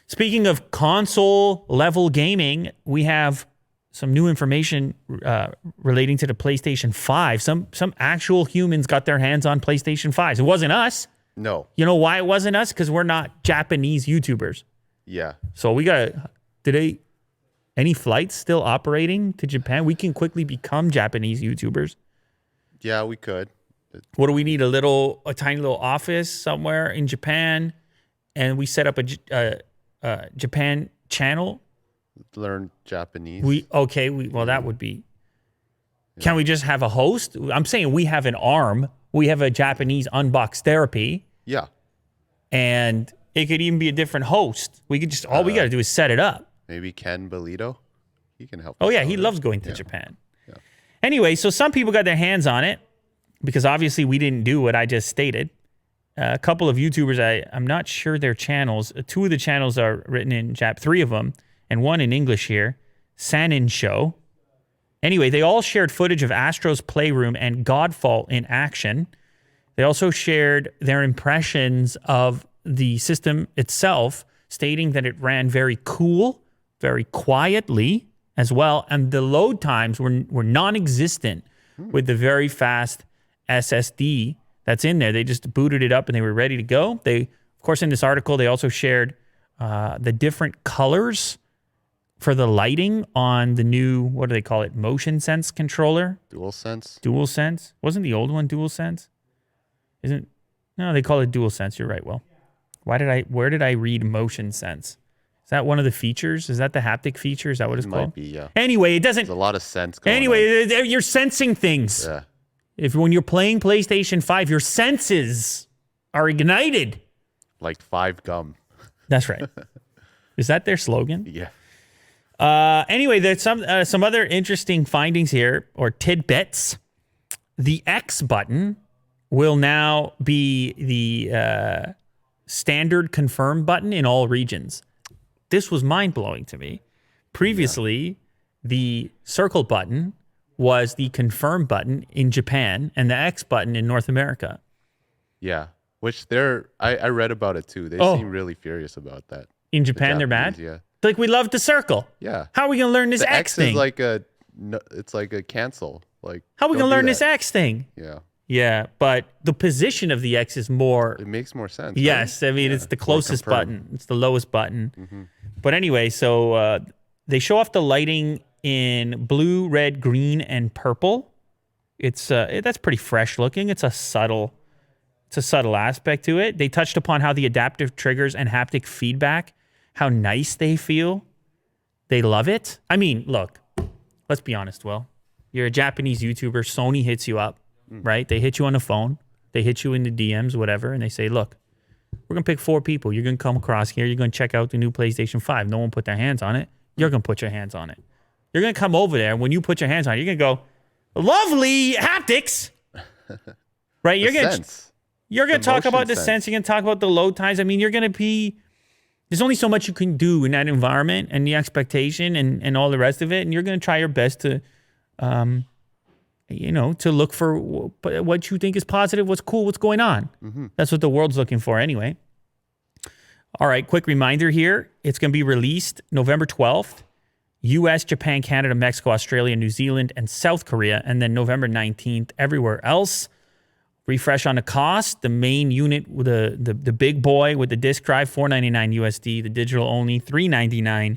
Speaking of console level gaming, we have some new information relating to the PlayStation 5. Some actual humans got their hands on PlayStation 5s. It wasn't us. No. You know why it wasn't us? Because we're not Japanese YouTubers. Yeah. So we got, any flights still operating to Japan? We can quickly become Japanese YouTubers. Yeah, we could. What do we need? A tiny little office somewhere in Japan, and we set up a Japan channel. Learn Japanese. Well, that would be. Yeah. Can we just have a host? I'm saying we have an arm. We have a Japanese unbox therapy. Yeah. And it could even be a different host. We could just, all we got to do is set it up. Maybe Ken Bolito. He can help. Oh, yeah. He loves going to Japan. Yeah. Anyway, so some people got their hands on it because obviously we didn't do what I just stated. A couple of YouTubers, I'm not sure their channels. Two of the channels are written in Jap, 3 of them, and one in English here. Sanin Show. Anyway, they all shared footage of Astro's Playroom and Godfall in action. They also shared their impressions of the system itself, stating that it ran very cool, very quietly as well, and the load times were non-existent with the very fast SSD that's in there. They just booted it up and they were ready to go. They, of course, in this article, they also shared the different colors for the lighting on the new, what do they call it, Motion Sense controller? DualSense. Wasn't the old one DualSense? No, they call it DualSense. You're right, Will. Where did I read Motion Sense? Is that one of the features? Is that the haptic feature? Is that what it's called? Might be, yeah. Anyway, it doesn't... There's a lot of sense going on. Anyway, you're sensing things. Yeah. When you're playing PlayStation 5, your senses are ignited. Like 5 gum. That's right. Is that their slogan? Yeah. Anyway, there's some other interesting findings here, or tidbits. The X button will now be the standard confirm button in all regions. This was mind-blowing to me. Previously, the circle button was the confirm button in Japan and the X button in North America. Yeah, which I read about it too. They seem really furious about that. In Japan, they're mad? Yeah. Like, we love the circle. Yeah. How are we going to learn this X thing? It's like a cancel. Like, how are we going to learn this X thing? Yeah. Yeah, but the position of the X is more... It makes more sense. Yes, right? I mean, it's the closest button. It's the lowest button. Mm-hmm. But anyway, so they show off the lighting in blue, red, green, and purple. That's pretty fresh looking. It's a subtle aspect to it. They touched upon how the adaptive triggers and haptic feedback, how nice they feel. They love it. I mean, look, let's be honest, Will. You're a Japanese YouTuber. Sony hits you up, right? They hit you on the phone. They hit you in the DMs, whatever, and they say, look, we're going to pick 4 people. You're going to come across here. You're going to check out the new PlayStation 5. No one put their hands on it. You're going to put your hands on it. You're going to come over there. When you put your hands on it, you're going to go, lovely haptics. Right? You're going to talk about the sense. You're going to talk about the load times. I mean, you're going to be... There's only so much you can do in that environment and the expectation and all the rest of it. And you're going to try your best to, to look for what you think is positive, what's cool, what's going on. Mm-hmm. That's what the world's looking for anyway. All right, quick reminder here. It's going to be released November 12th. U.S., Japan, Canada, Mexico, Australia, New Zealand, and South Korea. And then November 19th everywhere else. Refresh on the cost. The main unit, with the big boy with the disk drive, $499 USD. The digital only, $399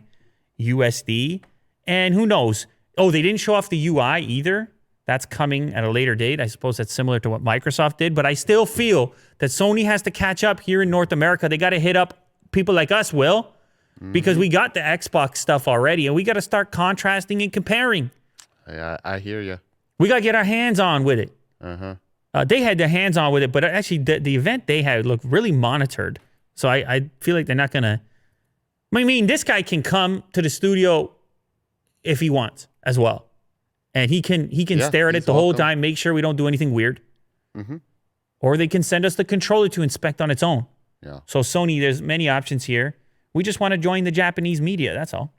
USD. And who knows? Oh, they didn't show off the UI either. That's coming at a later date. I suppose that's similar to what Microsoft did. But I still feel that Sony has to catch up here in North America. They got to hit up people like us, Will, because we got the Xbox stuff already. And we got to start contrasting and comparing. Yeah, I hear you. We got to get our hands on with it. Uh-huh. They had their hands on with it, but actually the event they had looked really monitored. So I feel like they're not going to... I mean, this guy can come to the studio if he wants as well. And he can stare at it the whole time, make sure we don't do anything weird. Mm-hmm. Or they can send us the controller to inspect on its own. Yeah. So Sony, there's many options here. We just want to join the Japanese media, that's all.